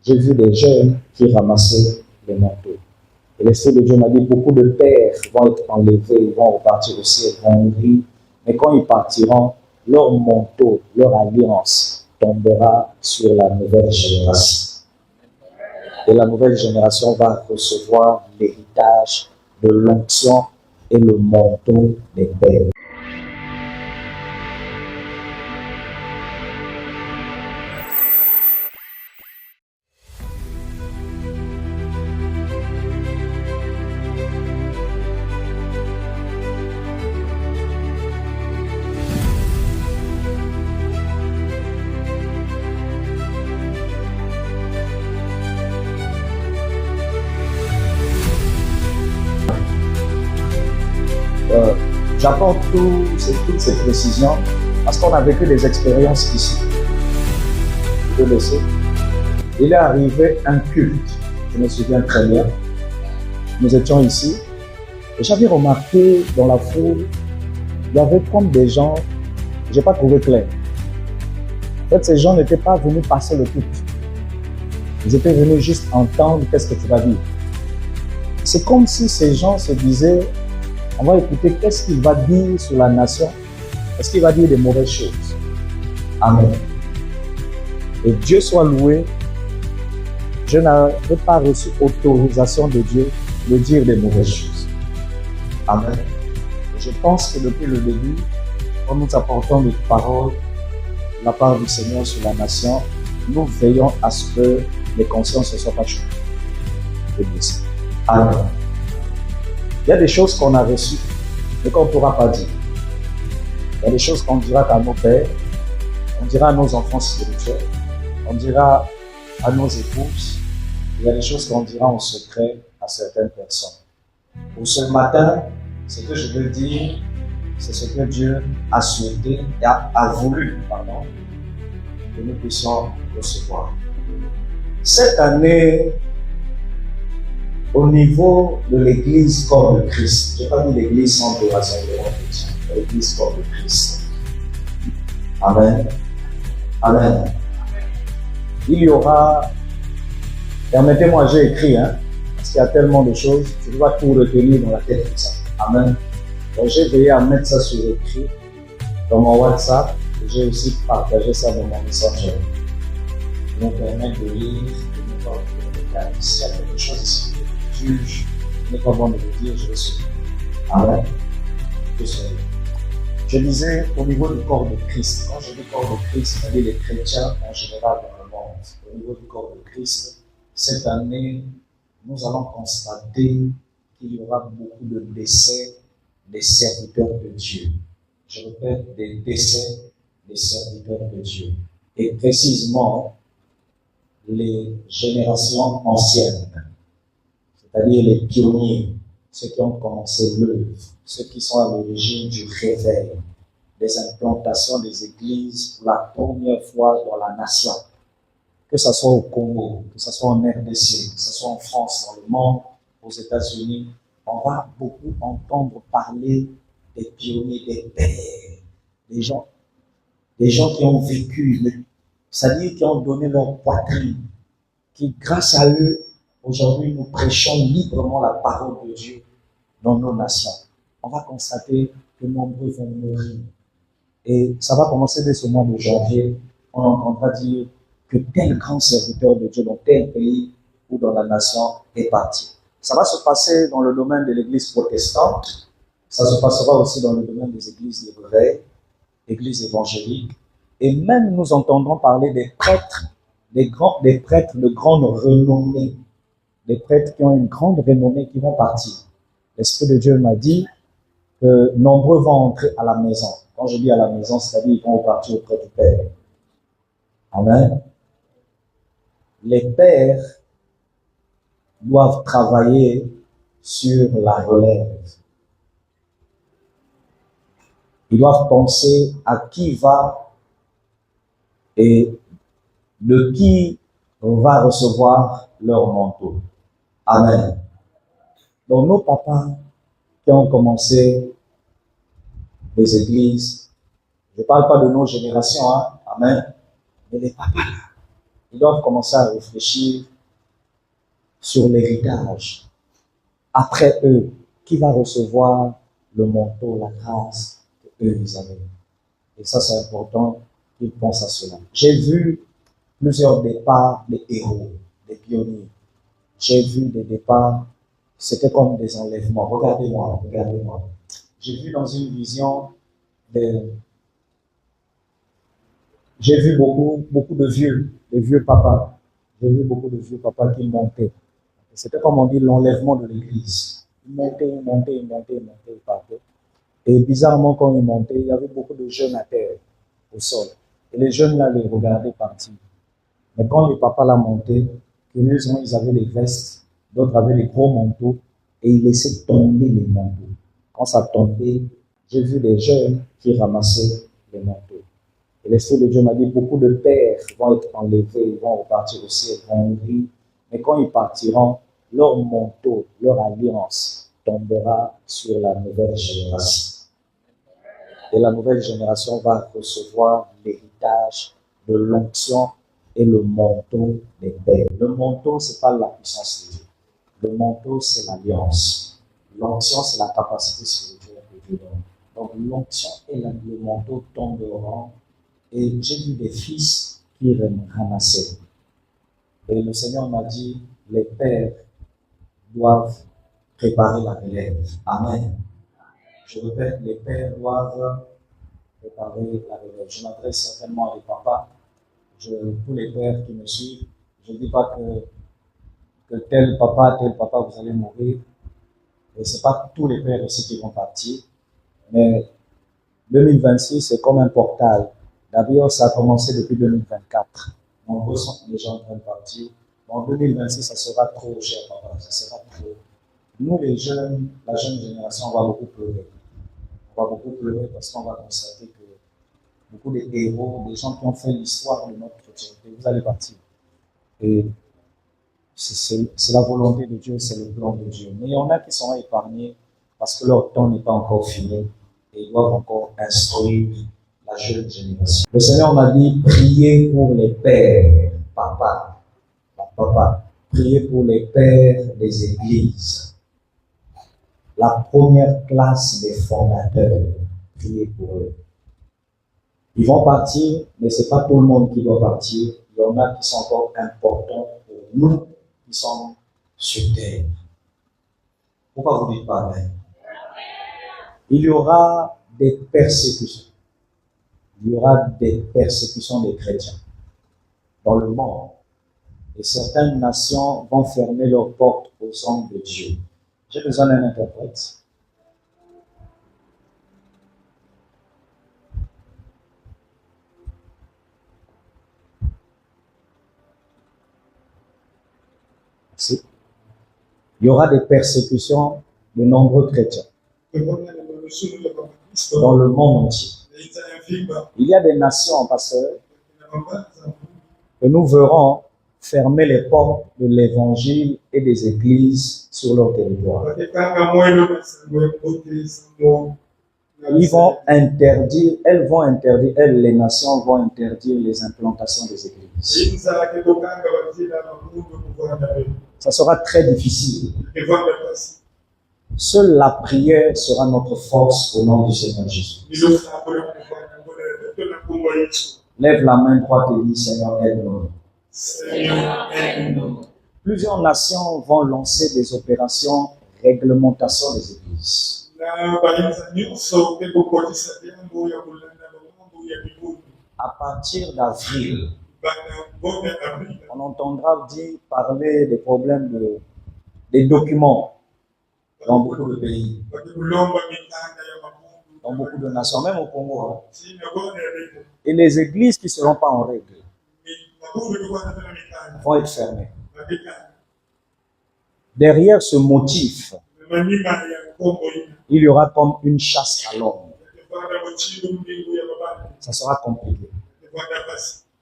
j'ai vu des jeunes qui ramassaient les manteaux. Et l'Esprit de Dieu m'a dit, beaucoup de pères vont être enlevés, ils vont repartir au ciel, ils vont mourir. Mais quand ils partiront, leur manteau, leur alliance tombera sur la nouvelle génération. Et la nouvelle génération va recevoir l'héritage de l'onction et le manteau des pères. J'apporte toutes ces précisions parce qu'on a vécu des expériences ici. Je le sais. Il est arrivé un culte, je me souviens très bien. Nous étions ici et j'avais remarqué dans la foule, il y avait comme des gens, je n'ai pas trouvé clair. En fait, ces gens n'étaient pas venus passer le culte. Ils étaient venus juste entendre qu'est-ce que tu vas dire. C'est comme si ces gens se disaient, on va écouter qu'est-ce qu'il va dire sur la nation. Est-ce qu'il va dire des mauvaises choses? Amen. Et Dieu soit loué. Je n'avais pas reçu autorisation de Dieu de dire des mauvaises choses. Amen. Et je pense que depuis le début, quand nous apportons des paroles de la part du Seigneur sur la nation, nous veillons à ce que les consciences ne soient pas choquées. Amen. Il y a des choses qu'on a reçues, mais qu'on ne pourra pas dire. Il y a des choses qu'on dira à nos pères, on dira à nos enfants spirituels, on dira à nos épouses. Il y a des choses qu'on dira en secret à certaines personnes. Pour ce matin, ce que je veux dire, c'est ce que Dieu a souhaité et a voulu, que nous puissions recevoir. Cette année, au niveau de l'Église corps de Christ, je n'ai pas dit l'Église centre de rassemblement chrétien, l'Église corps de Christ. Amen. Amen. Il y aura, permettez-moi, j'ai écrit, parce qu'il y a tellement de choses, je dois tout retenir dans la tête comme ça. Amen. Donc j'ai veillé à mettre ça sur écrit dans mon WhatsApp, et j'ai aussi partagé ça dans mon messager. Je me permets de lire, de me voir s'il y a quelque chose ici. Juge, n'est pas bon de vous dire, je vais sauver. Amen. Je disais au niveau du corps de Christ, quand je dis corps de Christ, c'est-à-dire les chrétiens en général dans le monde, au niveau du corps de Christ, cette année, nous allons constater qu'il y aura beaucoup de décès des serviteurs de Dieu. Je répète, des décès des serviteurs de Dieu. Et précisément, les générations anciennes, c'est-à-dire les pionniers, ceux qui ont commencé l'œuvre, ceux qui sont à l'origine du réveil, des implantations des églises pour la première fois dans la nation, que ce soit au Congo, que ce soit en RDC, que ce soit en France, dans le monde, aux États-Unis, on va beaucoup entendre parler des pionniers, des pères, des gens qui ont vécu, c'est-à-dire qui ont donné leur poitrine, qui grâce à eux, aujourd'hui, nous prêchons librement la parole de Dieu dans nos nations. On va constater que nombreux vont mourir. Et ça va commencer dès ce mois de janvier. On entendra dire que tel grand serviteur de Dieu dans tel pays ou dans la nation est parti. Ça va se passer dans le domaine de l'église protestante. Ça se passera aussi dans le domaine des églises de réveil, églises évangéliques. Et même nous entendrons parler des prêtres, des prêtres de grande renommée, des prêtres qui ont une grande renommée qui vont partir. L'Esprit de Dieu m'a dit que nombreux vont entrer à la maison. Quand je dis à la maison, c'est-à-dire qu'ils vont partir auprès du Père. Amen. Les pères doivent travailler sur la relève. Ils doivent penser à qui va et de qui va recevoir leur manteau. Amen. Donc nos papas qui ont commencé les églises, je ne parle pas de nos générations, Amen, mais les papas là, ils doivent commencer à réfléchir sur l'héritage. Après eux, qui va recevoir le manteau, la grâce qu'eux ils avaient. Et ça, c'est important qu'ils pensent à cela. J'ai vu plusieurs départs des héros, des pionniers. J'ai vu des départs, c'était comme des enlèvements. Regardez-moi, regardez-moi. J'ai vu dans une vision j'ai vu beaucoup de vieux papas. J'ai vu beaucoup de vieux papas qui montaient. C'était comme on dit l'enlèvement de l'église. Ils montaient, ils partaient. Et bizarrement, quand ils montaient, il y avait beaucoup de jeunes à terre, au sol. Et les jeunes là les regardaient partir. Mais quand les papas la montaient, curieusement, ils avaient les vestes, d'autres avaient les gros manteaux, et ils laissaient tomber les manteaux. Quand ça tombait, j'ai vu des jeunes qui ramassaient les manteaux. Et l'Esprit de Dieu m'a dit, beaucoup de pères vont être enlevés, ils vont repartir au ciel, ils vont mourir. Mais quand ils partiront, leur manteau, leur alliance tombera sur la nouvelle génération. Et la nouvelle génération va recevoir l'héritage de l'onction et le manteau des pères. Le manteau, ce n'est pas la puissance de Dieu. Le manteau, c'est l'alliance. L'onction, c'est la capacité spirituelle que Dieu donne. Donc l'onction et le manteau tomberont. Et j'ai vu des fils qui ramassaient. Et le Seigneur m'a dit, les pères doivent préparer la relève. Amen. Je répète, les pères doivent préparer la relève. Je m'adresse certainement à des papas. Tous les pères qui me suivent, je ne dis pas que tel papa, vous allez mourir. Et ce n'est pas tous les pères aussi qui vont partir. Mais 2026, c'est comme un portail. D'abord, ça a commencé depuis 2024. Nombreux sont les gens en train de partir. En 2026, ça sera trop cher, papa. Ça sera trop. Nous, les jeunes, la jeune génération, on va beaucoup pleurer. On va beaucoup pleurer parce qu'on va constater que beaucoup de héros, des gens qui ont fait l'histoire de notre chrétienté, vous allez partir. Et c'est la volonté de Dieu, c'est le plan de Dieu. Mais il y en a qui sont épargnés parce que leur temps n'est pas encore fini et ils doivent encore instruire la jeune génération. Le Seigneur m'a dit, priez pour les pères, papa, priez pour les pères des églises. La première classe des fondateurs, priez pour eux. Ils vont partir, mais ce n'est pas tout le monde qui doit partir. Il y en a qui sont encore importants pour nous qui sommes sur terre. Pourquoi vous dites pas amen? Il y aura des persécutions. Il y aura des persécutions des chrétiens dans le monde. Et certaines nations vont fermer leurs portes aux hommes de Dieu. J'ai besoin d'un interprète. Merci. Il y aura des persécutions de nombreux chrétiens dans le monde entier. Il y a des nations, pasteur, que nous verrons fermer les portes de l'évangile et des églises sur leur territoire. Ils vont interdire, les nations vont interdire les implantations des églises. Ça sera très difficile. Seule la prière sera notre force au nom du Seigneur Jésus. Lève la main droite et dis, Seigneur, aide-nous. Plusieurs nations vont lancer des opérations réglementation des églises. À partir d'avril, on entendra parler des problèmes des documents dans beaucoup de pays, dans beaucoup de nations, même au Congo. Et les églises qui ne seront pas en règle vont être fermées. Derrière ce motif, il y aura comme une chasse à l'homme. Ça sera compliqué.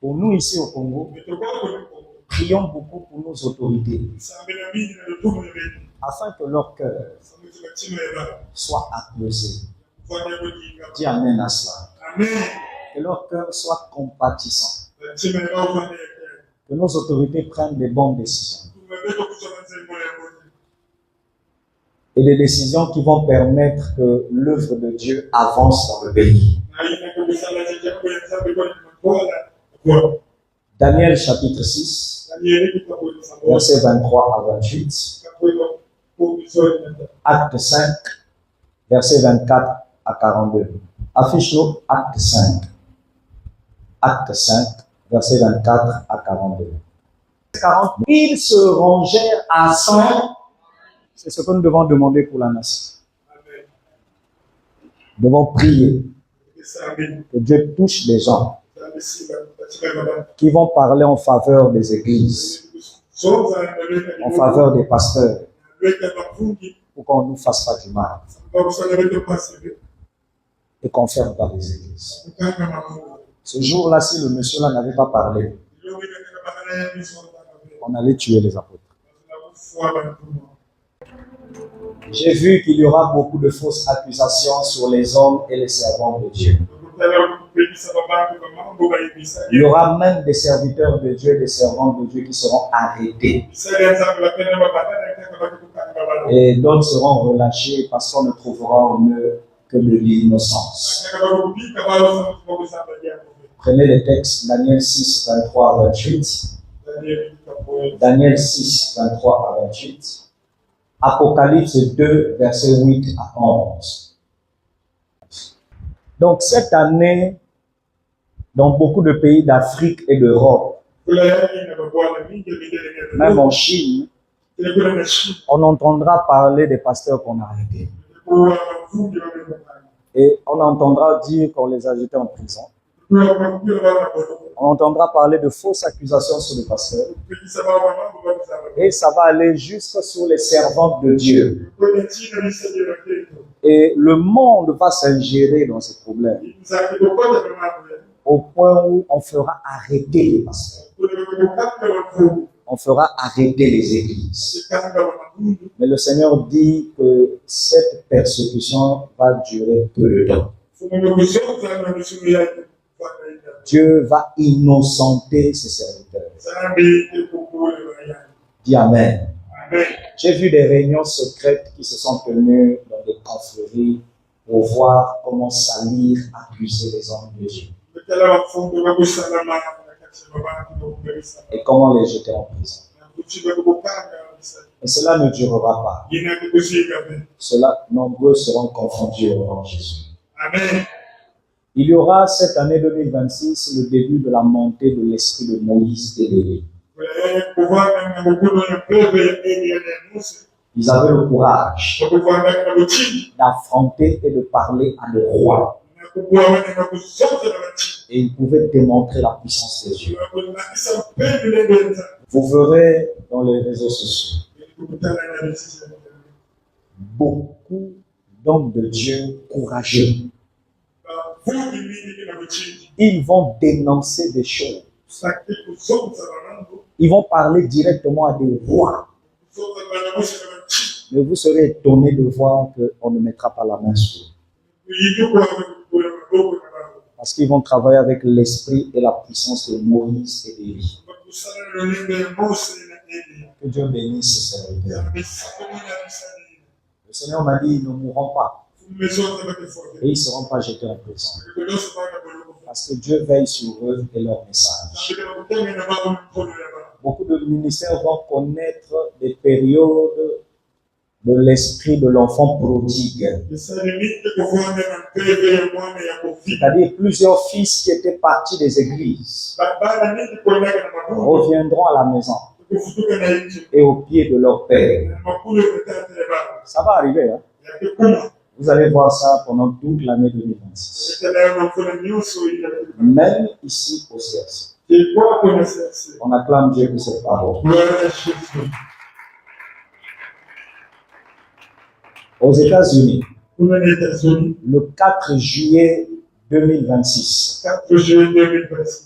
Pour nous ici au Congo, prions beaucoup pour nos autorités, afin que leur cœur soit apaisé. Dis amen à cela. Que leur cœur soit compatissant. Que nos autorités prennent des bonnes décisions. Et des décisions qui vont permettre que l'œuvre de Dieu avance dans le pays. Daniel chapitre 6, versets 23 à 28. Acte 5, versets 24 à 42. Affiche-nous Acte 5. Acte 5, versets 24 à 42. 40. Ils se rangèrent à 100. C'est ce que nous devons demander pour la nation. Nous devons prier que Dieu touche les gens qui vont parler en faveur des églises, en faveur des pasteurs, pour qu'on ne nous fasse pas du mal et qu'on ferme pas les églises. Ce jour-là, si le monsieur-là n'avait pas parlé, on allait tuer les apôtres. J'ai vu qu'il y aura beaucoup de fausses accusations sur les hommes et les servants de Dieu. Il y aura même des serviteurs de Dieu et des servants de Dieu qui seront arrêtés. Et d'autres seront relâchés parce qu'on ne trouvera en eux que de l'innocence. Prenez les textes, Daniel 6, 23 à 28. Daniel 6, 23 à 28. Apocalypse 2, versets 8 à 11. Donc cette année, dans beaucoup de pays d'Afrique et d'Europe, même en Chine, on entendra parler des pasteurs qu'on a arrêtés. Et on entendra dire qu'on les a jetés en prison. On entendra parler de fausses accusations sur les pasteurs. Et ça va aller jusque sur les servantes de Dieu. Et le monde va s'ingérer dans ces problèmes. Au point où on fera arrêter les pasteurs. On fera arrêter les églises. Mais le Seigneur dit que cette persécution va durer peu de temps. Dieu va innocenter ses serviteurs. Dis Amen. J'ai vu des réunions secrètes qui se sont tenues dans des confréries pour voir comment salir, accuser les hommes de Dieu. Et comment les jeter en prison. Et cela ne durera pas. Cela, nombreux seront confondus au nom de Jésus. Amen. Il y aura cette année 2026 le début de la montée de l'esprit de Moïse et d'Élie. Ils avaient le courage d'affronter et de parler à des rois. Et ils pouvaient démontrer la puissance de Dieu. Vous verrez dans les réseaux sociaux beaucoup d'hommes de Dieu courageux. Ils vont dénoncer des choses. Ils vont parler directement à des rois. Mais vous serez étonné de voir qu'on ne mettra pas la main sur eux. Parce qu'ils vont travailler avec l'esprit et la puissance de Moïse et d'Élie. Que Dieu bénisse ses serviteurs. Le Seigneur m'a dit, ils ne mourront pas. Et ils ne seront pas jetés en prison. Parce que Dieu veille sur eux et leur message. Beaucoup de ministères vont connaître des périodes de l'esprit de l'enfant prodigue. C'est-à-dire plusieurs fils qui étaient partis des églises reviendront à la maison et au pied de leur père. Ça va arriver, hein? Vous allez voir ça pendant toute l'année 2026. Même ici au CRC. On acclame Dieu pour cette parole. Aux États-Unis, le 4 juillet 2026,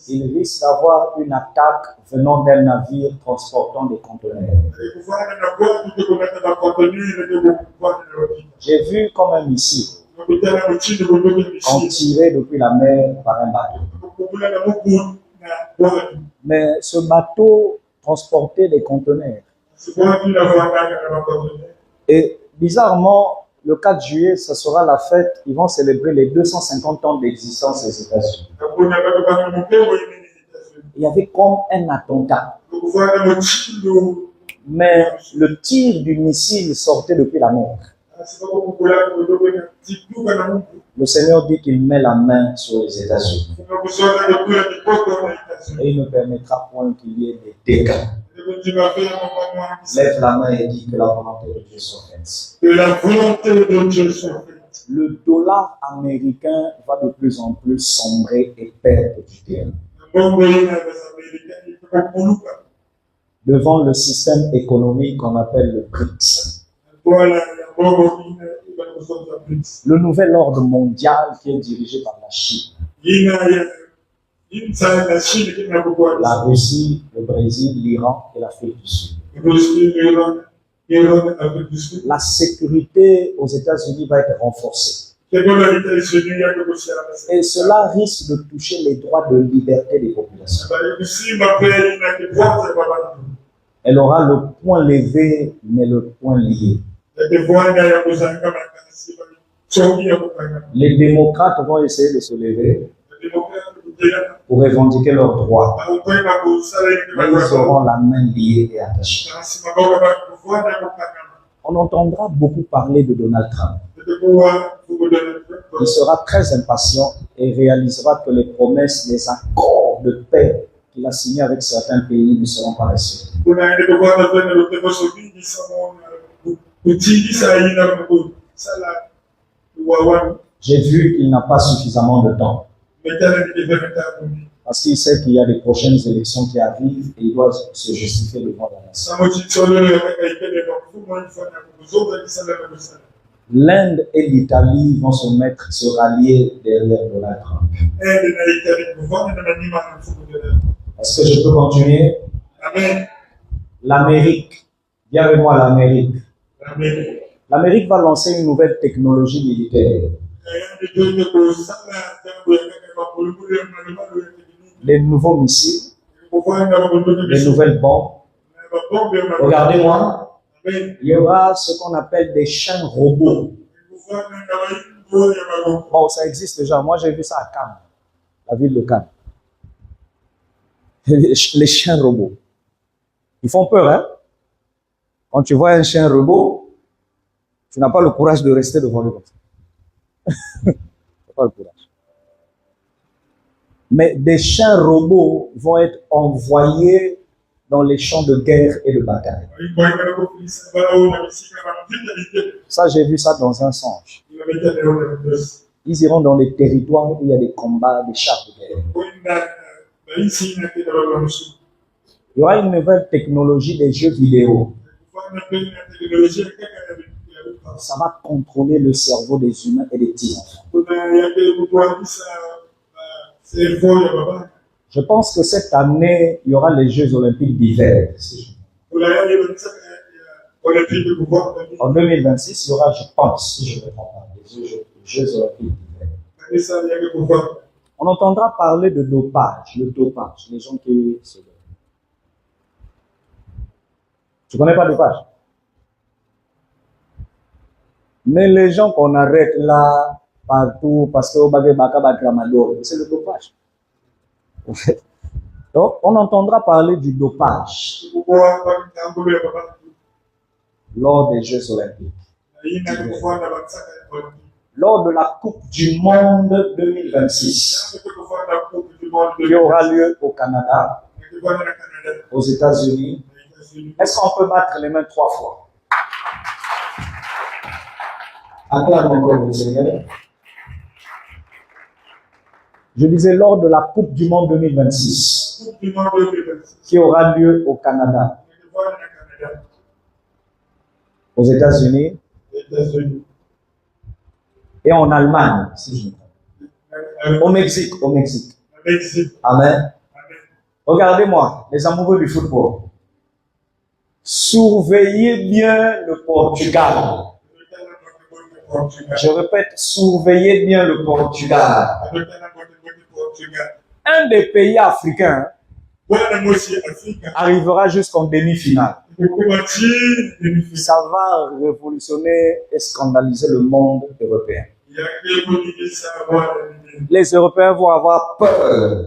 il risque d'avoir une attaque venant d'un navire transportant des conteneurs. J'ai vu comme un missile en tiré depuis la mer par un bateau. Mais ce bateau transportait des conteneurs. Et bizarrement, le 4 juillet, ce sera la fête. Ils vont célébrer les 250 ans d'existence des États-Unis. Il y avait comme un attentat. Mais le tir du missile sortait depuis la mer. Le Seigneur dit qu'il met la main sur les États-Unis. Et il ne permettra point qu'il y ait des dégâts. Lève la main et dis que la volonté de Dieu soit faite. Le dollar américain va de plus en plus sombrer et perdre du terrain. Devant le système économique qu'on appelle le BRICS. Le nouvel ordre mondial qui est dirigé par la Chine. La Russie, le Brésil, l'Iran et l'Afrique du Sud. La sécurité aux États-Unis va être renforcée. Et cela risque de toucher les droits de liberté des populations. Elle aura le poing levé, mais le poing lié. Les démocrates vont essayer de se lever pour revendiquer leurs droits. Mais ils auront la main liée et attachée. On entendra beaucoup parler de Donald Trump. Il sera très impatient et réalisera que les promesses, les accords de paix qu'il a signés avec certains pays ne seront pas respectés. J'ai vu qu'il n'a pas suffisamment de temps. Parce qu'il sait qu'il y a des prochaines élections qui arrivent et il doit se justifier devant la nation. L'Inde et l'Italie vont se rallier derrière Donald Trump. Est-ce que je peux continuer? L'Amérique. Viens avec moi, l'Amérique. L'Amérique va lancer une nouvelle technologie militaire. Les nouveaux missiles, les nouvelles bombes. Regardez-moi. Il y aura ce qu'on appelle des chiens robots. Bon, ça existe déjà. Moi, j'ai vu ça à Cannes, la ville de Cannes. Les chiens robots. Ils font peur, hein? Quand tu vois un chien robot, tu n'as pas le courage de rester devant lui comme ça. Tu n'as pas le courage. Mais des chiens robots vont être envoyés dans les champs de guerre et de bataille. Ça, j'ai vu ça dans un songe. Ils iront dans les territoires où il y a des combats, des chars de guerre. Il y aura une nouvelle technologie des jeux vidéo. Ça va contrôler le cerveau des humains et des petits-enfants. Je pense que cette année, il y aura les Jeux olympiques d'hiver. En 2026, il y aura, je pense, si je ne me trompe pas, les Jeux olympiques d'hiver. On entendra parler de dopage, le dopage, les gens qui se dopent. Tu ne connais pas le dopage? Mais les gens qu'on arrête là, partout, parce que c'est le dopage. Donc, on entendra parler du dopage lors des Jeux olympiques. Lors de la Coupe du Monde 2026, qui aura lieu au Canada, aux États-Unis. Est-ce qu'on peut battre les mains 3 fois? Acclame encore le Seigneur. Je disais lors de la Coupe du Monde 2026, qui aura lieu au Canada, aux États-Unis et en Allemagne, si je me trompe. Au Mexique. Amen. Regardez-moi, les amoureux du football. Surveillez bien le Portugal. Je répète, surveillez bien le Portugal. Un des pays africains arrivera jusqu'en demi-finale. Ça va révolutionner et scandaliser le monde européen. Les Européens vont avoir peur.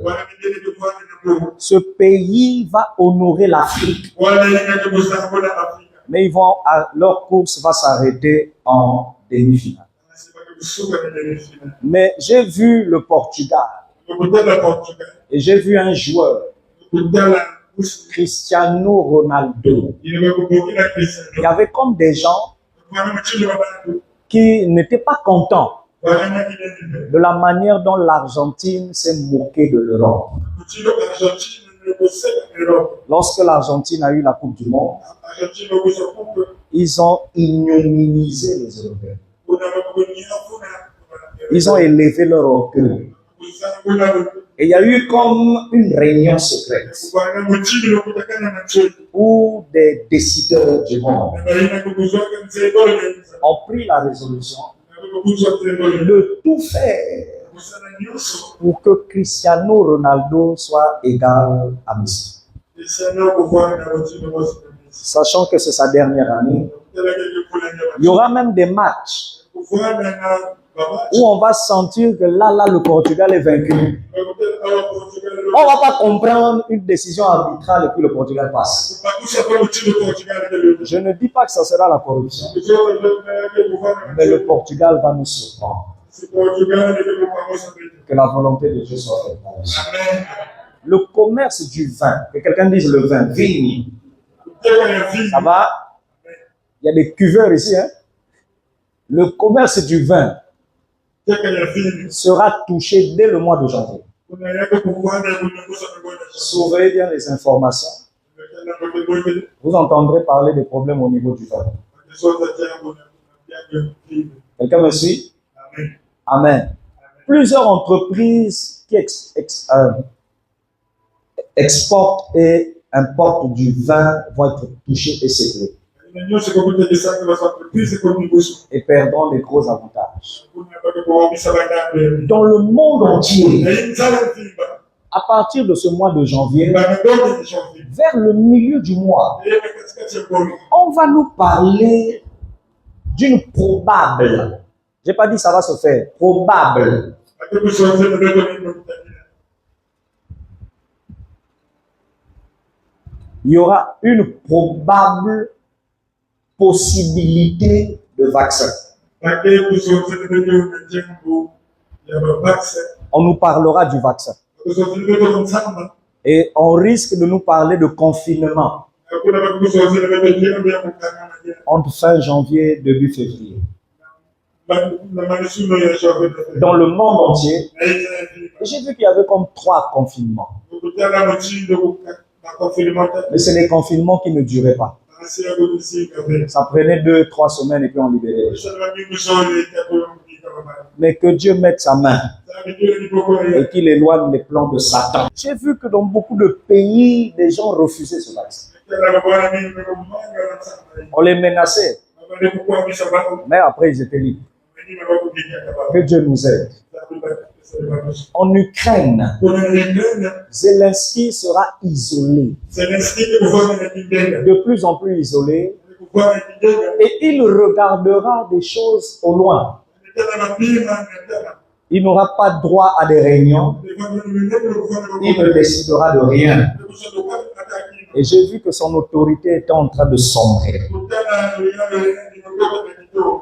Ce pays va honorer l'Afrique. Mais leur course va s'arrêter en demi-finale. Mais j'ai vu le Portugal. Et j'ai vu un joueur, Cristiano Ronaldo. Il y avait comme des gens qui n'étaient pas contents de la manière dont l'Argentine s'est moquée de l'Europe. Lorsque l'Argentine a eu la Coupe du Monde, ils ont ignominisé les Européens. Ils ont élevé leur orgueil. Et il y a eu comme une réunion secrète où des décideurs du monde ont pris la résolution de tout faire pour que Cristiano Ronaldo soit égal à Messi. Sachant que c'est sa dernière année, il y aura même des matchs où on va sentir que là, le Portugal est vaincu. On ne va pas comprendre une décision arbitrale et puis le Portugal passe. Je ne dis pas que ça sera la corruption, mais le Portugal va nous surprendre. Que la volonté de Dieu soit faite. Le commerce du vin, que quelqu'un dise le vin, vignes. Ça va? Il y a des cuveurs ici. Hein? Le commerce du vin sera touché dès le mois de janvier. Surveillez bien les informations. Vous entendrez parler des problèmes au niveau du vin. Quelqu'un me suit? Amen. Plusieurs entreprises qui exportent et importent du vin vont être touchées et séparées. Et perdront des gros avantages. Dans le monde entier, à partir de ce mois de janvier, vers le milieu du mois, on va nous parler d'une probable, je n'ai pas dit ça va se faire, probable. Il y aura une probable possibilité de vaccin. On nous parlera du vaccin. Et on risque de nous parler de confinement entre fin janvier et début février. Dans le monde entier, j'ai vu qu'il y avait comme 3 confinements. Mais c'est des confinements qui ne duraient pas. Ça prenait 2-3 semaines et puis on libérait. Mais que Dieu mette sa main et qu'il éloigne les plans de Satan. J'ai vu que dans beaucoup de pays, des gens refusaient ce vaccin. On les menaçait. Mais après, ils étaient libres. Que Dieu nous aide. En Ukraine, Zelensky sera isolé. De plus en plus isolé. Et il regardera des choses au loin. Il n'aura pas droit à des réunions. Il ne décidera de rien. Et j'ai vu que son autorité était en train de sombrer.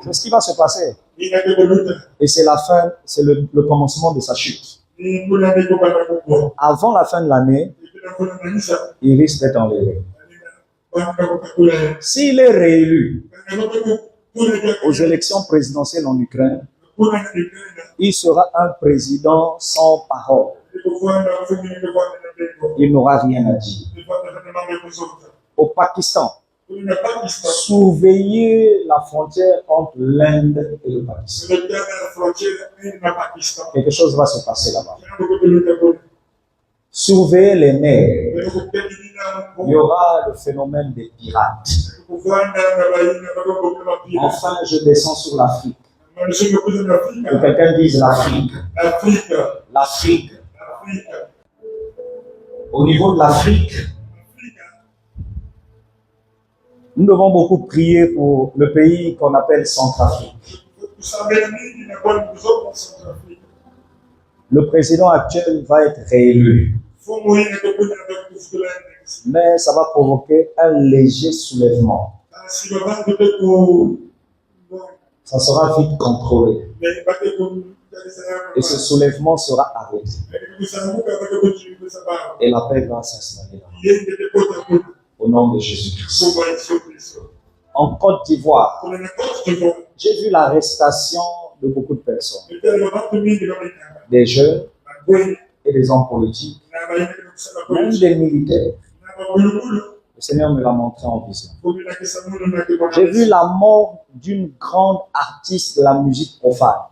C'est ce qui va se passer. Et c'est la fin, c'est le commencement de sa chute. Avant la fin de l'année, il risque d'être enlevé. S'il est réélu aux élections présidentielles en Ukraine, il sera un président sans parole. Il n'aura rien à dire. Au Pakistan, surveiller la frontière entre l'Inde et le Pakistan. Quelque chose va se passer là-bas. Surveiller les mers. Il y aura le phénomène des pirates. Enfin, je descends sur l'Afrique. Que quelqu'un dise l'Afrique. L'Afrique. Au niveau de l'Afrique, nous devons beaucoup prier pour le pays qu'on appelle Centrafrique. Le président actuel va être réélu. Mais ça va provoquer un léger soulèvement. Ça sera vite contrôlé. Et ce soulèvement sera arrêté. Et la paix va s'installer là. Au nom de Jésus-Christ. En Côte d'Ivoire, j'ai vu l'arrestation de beaucoup de personnes. Des jeunes et des hommes politiques, même des militaires. Le Seigneur me l'a montré en vision. J'ai vu la mort d'une grande artiste de la musique profane.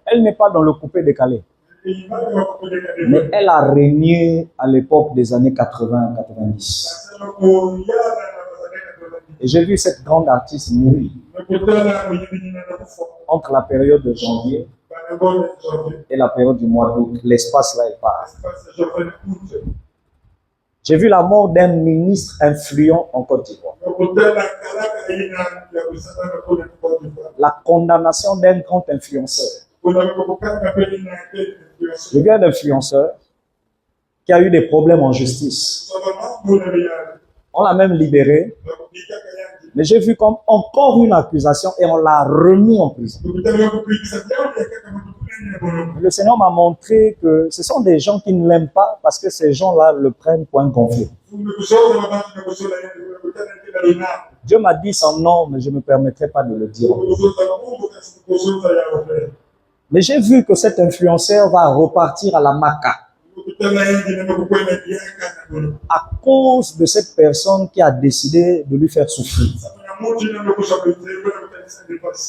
Elle n'est pas dans le coupé-décalé. Mais elle a régné à l'époque des années 80-90. Et j'ai vu cette grande artiste mourir entre la période de janvier et la période du mois d'août. L'espace là est pas. J'ai vu la mort d'un ministre influent en Côte d'Ivoire. La condamnation d'un grand influenceur. J'ai vu un influenceur qui a eu des problèmes en justice. On l'a même libéré. Mais j'ai vu comme encore une accusation et on l'a remis en prison. Le Seigneur m'a montré que ce sont des gens qui ne l'aiment pas parce que ces gens-là le prennent pour un gonflé. Dieu m'a dit son nom, mais je ne me permettrai pas de le dire. Mais j'ai vu que cet influenceur va repartir à la Maca à cause de cette personne qui a décidé de lui faire souffrir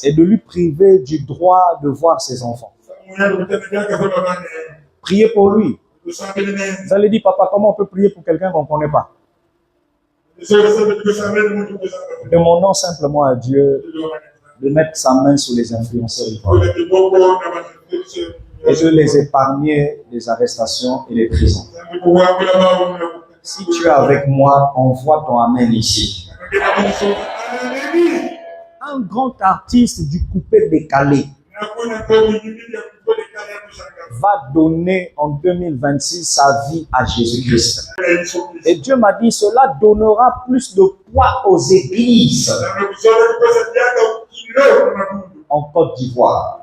et de lui priver du droit de voir ses enfants. Priez pour lui. Vous allez dire, papa, comment on peut prier pour quelqu'un qu'on ne connaît pas? Demandons simplement à Dieu de mettre sa main sur les influenceurs et de les épargner des arrestations et des prisons. Si tu es avec moi, envoie ton amen ici. Un grand artiste du coupé décalé va donner en 2026 sa vie à Jésus-Christ. Et Dieu m'a dit, cela donnera plus de poids aux églises en Côte d'Ivoire.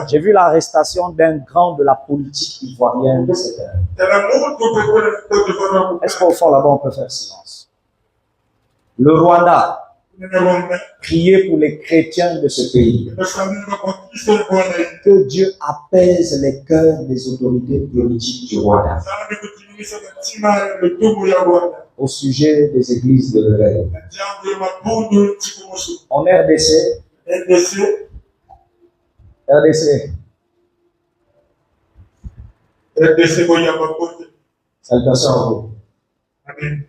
J'ai vu l'arrestation d'un grand de la politique ivoirienne. Est-ce qu'au fond là-bas on peut faire silence? Le Rwanda. Priez pour les chrétiens de ce pays. Que Dieu apaise les cœurs des autorités politiques du Rwanda au sujet des églises de l'éveil. En RDC, salutations à vous. Amen.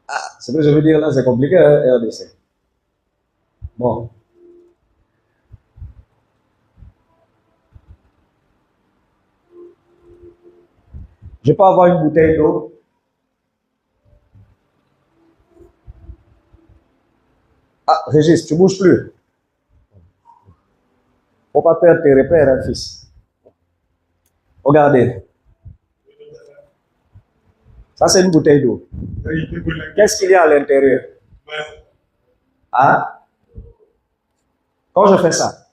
Ah, ce que je veux dire là, c'est compliqué, hein, RDC. Bon. Je peux avoir une bouteille d'eau? Ah, Régis, tu bouges plus. Faut pas perdre tes repères, hein, fils. Regardez. Ça, c'est une bouteille d'eau. Qu'est-ce qu'il y a à l'intérieur? Hein? Quand je fais ça,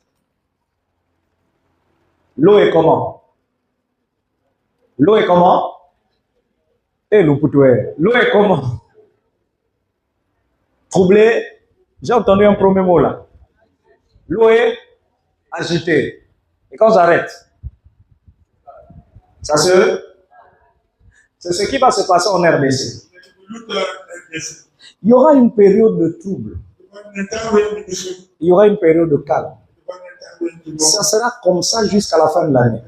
l'eau est comment? L'eau est comment? Eh, l'eau est comment? Troublée. J'ai entendu un premier mot là. L'eau est agitée. Et quand j'arrête, ça se... C'est ce qui va se passer en RDC. Il y aura une période de trouble. Il y aura une période de calme. Ça sera comme ça jusqu'à la fin de l'année.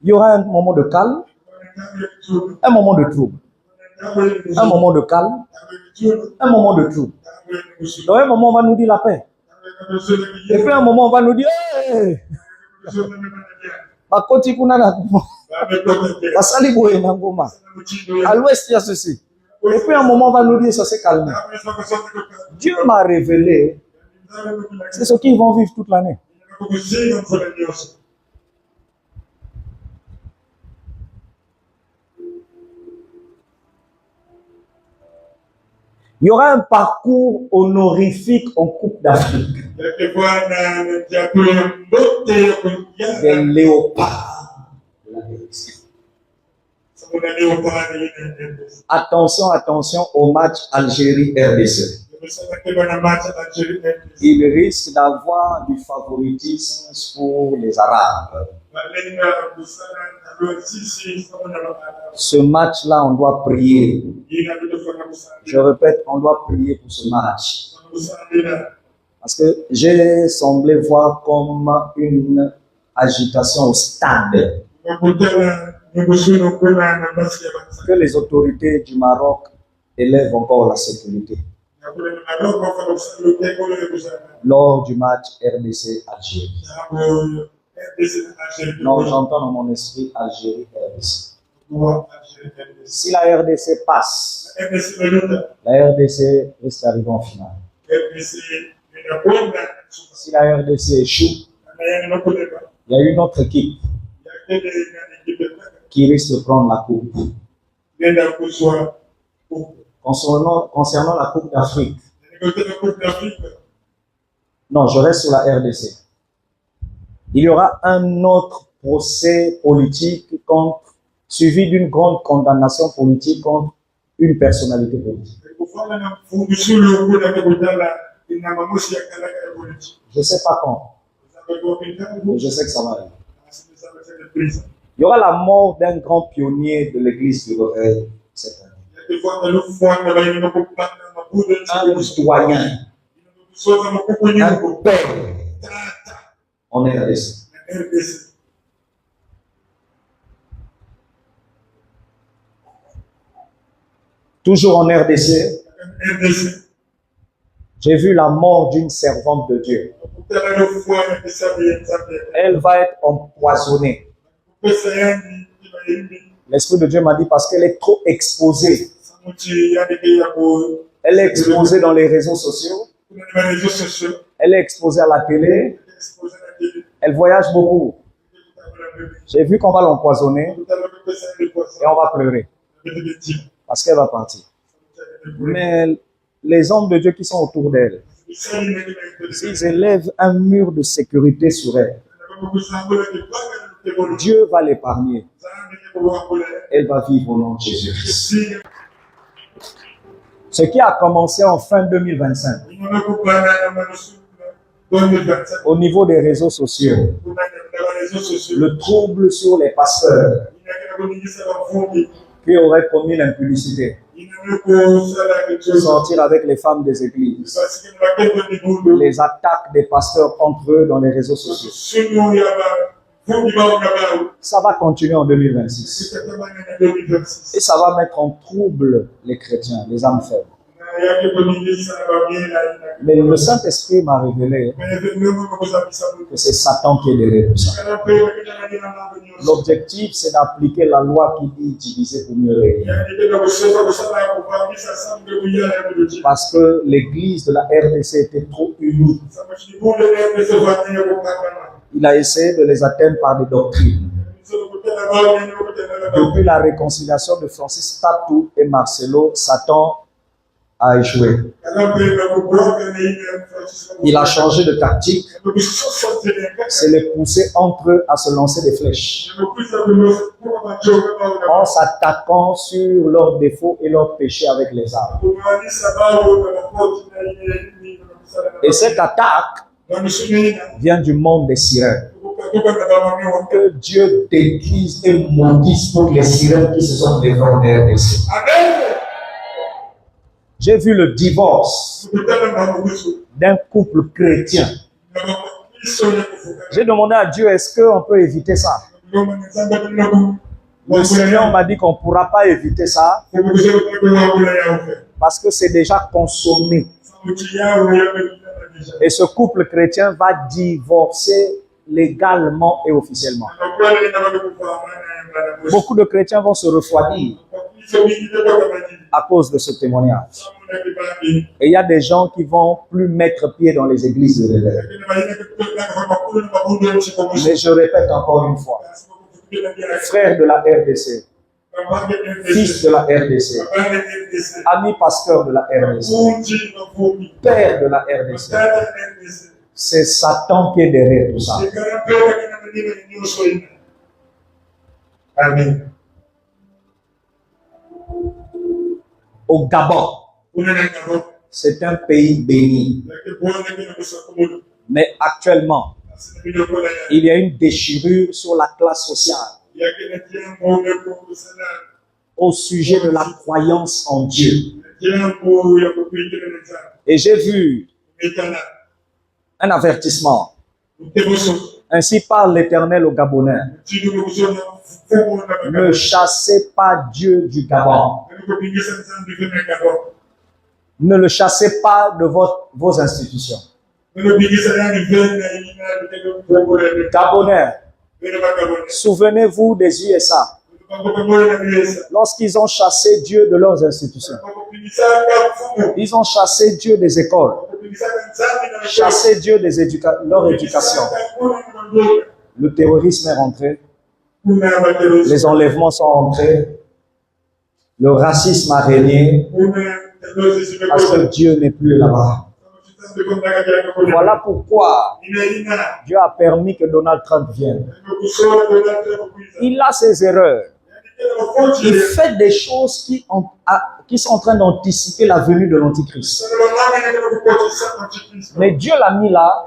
Il y aura un moment de calme, un moment de trouble, un moment de calme, un moment de trouble. Dans un moment, on va nous dire la paix. Et puis un moment, on va nous dire hey! Bakoti kuna na basali boye na ngoma. À l'ouest, il y a ceci. Et puis à un moment, on va nous dire ça s'est calmé. Dieu m'a révélé, c'est ce qu'ils vont vivre toute l'année. Il y aura un parcours honorifique en Coupe d'Afrique. Des léopards. Attention, attention au match Algérie-RDC. Il risque d'avoir du favoritisme pour les Arabes. Ce match-là, on doit prier. Je répète, on doit prier pour ce match. Parce que j'ai semblé voir comme une agitation au stade. Que les autorités du Maroc élèvent encore la sécurité lors du match RDC-Algérie. Non, j'entends dans mon esprit Algérie-RDC. Si la RDC passe, la RDC risque d'arriver en finale. Si la RDC échoue, il y a une autre équipe qui risque de prendre la coupe. Concernant la Coupe d'Afrique, non, je reste sur la RDC. Il y aura un autre procès politique suivi d'une grande condamnation politique contre une personnalité politique. Je ne sais pas quand, mais je sais que ça va arriver. Il y aura la mort d'un grand pionnier de l'église du Réveil cette année. Un citoyen, un père en RDC. Toujours en RDC, j'ai vu la mort d'une servante de Dieu. Elle va être empoisonnée. L'Esprit de Dieu m'a dit parce qu'elle est trop exposée. Elle est exposée dans les réseaux sociaux. Elle est exposée à la télé. Elle voyage beaucoup. J'ai vu qu'on va l'empoisonner et on va pleurer parce qu'elle va partir. Mais les hommes de Dieu qui sont autour d'elle, s'ils élèvent un mur de sécurité sur elle, Dieu va l'épargner. Elle va vivre au nom de Jésus. Ce qui a commencé en fin 2025, au niveau des réseaux sociaux, le trouble sur les pasteurs qui auraient commis l'impudicité, sortir avec les femmes des églises, les attaques des pasteurs entre eux dans les réseaux sociaux. Ça va continuer en 2026. Et ça va mettre en trouble les chrétiens, les âmes faibles. Mais le Saint-Esprit m'a révélé que c'est Satan qui est derrière tout ça. L'objectif, c'est d'appliquer la loi qui dit diviser pour mieux régner. Parce que l'église de la RDC était trop unie. Il a essayé de les atteindre par des doctrines. Depuis la réconciliation de Francis Tatou et Marcelo, Satan a échoué. Il a changé de tactique. C'est les pousser entre eux à se lancer des flèches. En s'attaquant sur leurs défauts et leurs péchés avec les armes. Et cette attaque vient du monde des sirènes. Que Dieu détruise et maudisse toutes les sirènes qui se sont défendues en RDC. J'ai vu le divorce d'un couple chrétien. J'ai demandé à Dieu, est-ce qu'on peut éviter ça? Le Seigneur m'a dit qu'on ne pourra pas éviter ça parce que c'est déjà consommé. Et ce couple chrétien va divorcer légalement et officiellement. Beaucoup de chrétiens vont se refroidir à cause de ce témoignage. Et il y a des gens qui vont plus mettre pied dans les églises de l'évêque. Mais je répète encore une fois, frère de la RDC, fils de la RDC, ami pasteur de la RDC, père de la RDC, c'est Satan qui est derrière tout ça. Amen. Au Gabon, c'est un pays béni. Mais actuellement, il y a une déchirure sur la classe sociale au sujet de la croyance en Dieu. Et j'ai vu un avertissement. Ainsi parle l'Éternel aux Gabonais. Ne chassez pas Dieu du Gabon. Ne le chassez pas de vos institutions. Gabonais, souvenez-vous des USA. Lorsqu'ils ont chassé Dieu de leurs institutions, ils ont chassé Dieu des écoles, chassé Dieu de leur éducation. Le terrorisme est rentré, les enlèvements sont rentrés, le racisme a régné, parce que Dieu n'est plus là-bas. Voilà pourquoi Dieu a permis que Donald Trump vienne. Il a ses erreurs. Il fait des choses qui sont en train d'anticiper la venue de l'Antichrist. Mais Dieu l'a mis là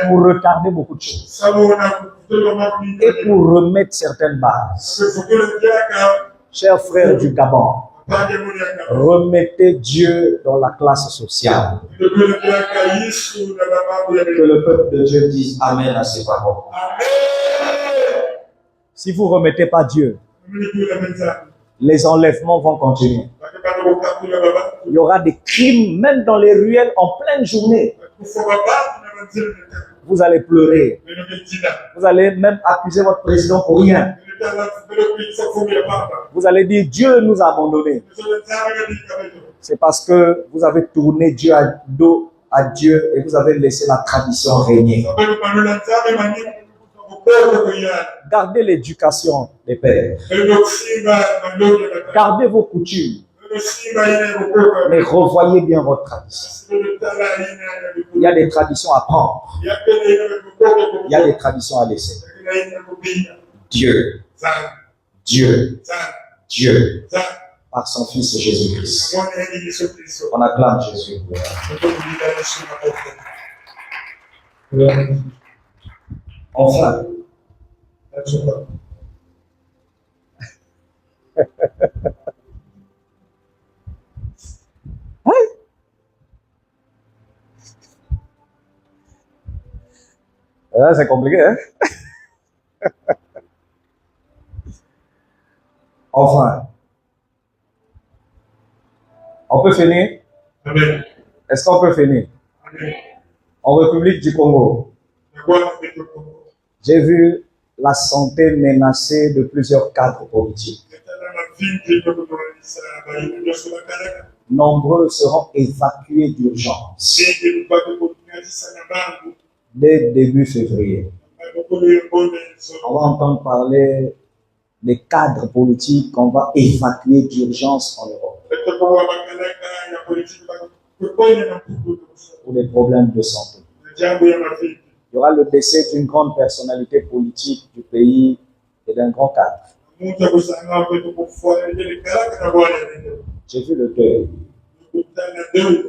pour retarder beaucoup de choses et pour remettre certaines bases. Chers frères du Gabon, remettez Dieu dans la classe sociale. Que le peuple de Dieu dise Amen à ces paroles. Si vous ne remettez pas Dieu, les enlèvements vont continuer. Il y aura des crimes même dans les ruelles en pleine journée. Vous allez pleurer. Vous allez même accuser votre président pour rien. Vous allez dire Dieu nous a abandonnés. C'est parce que vous avez tourné Dieu à dos à Dieu et vous avez laissé la tradition régner. Gardez l'éducation des pères. Gardez vos coutumes. Mais revoyez bien votre tradition. Il y a des traditions à prendre. Il y a des traditions à laisser. Dieu, Dieu, Dieu, par son Fils Jésus-Christ. On acclame Jésus. Enfin, c'est compliqué, hein? Enfin, on peut finir? Amen. Est-ce qu'on peut finir? Amen. En République du Congo, j'ai vu la santé menacée de plusieurs cadres politiques. Nombreux seront évacués d'urgence dès début février. On va entendre parler des cadres politiques qu'on va évacuer d'urgence en Europe pour des problèmes de santé. Il y aura le décès d'une grande personnalité politique du pays et d'un grand cadre. J'ai vu le deuil,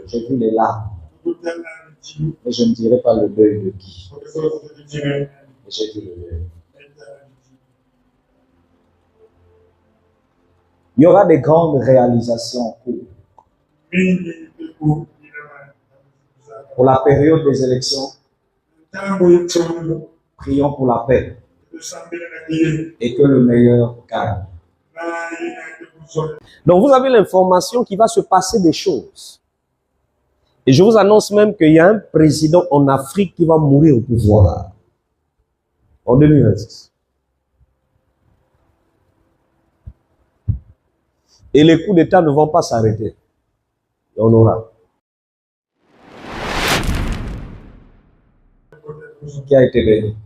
j'ai vu les larmes, mais je ne dirai pas le deuil de qui. Mais j'ai vu le deuil. Il y aura des grandes réalisations pour la période des élections. Prions pour la paix et que le meilleur gagne. Donc vous avez l'information qu'il va se passer des choses. Et je vous annonce même qu'il y a un président en Afrique qui va mourir au pouvoir. En 2026. Et les coups d'État ne vont pas s'arrêter. Et on aura. Qui a été béni.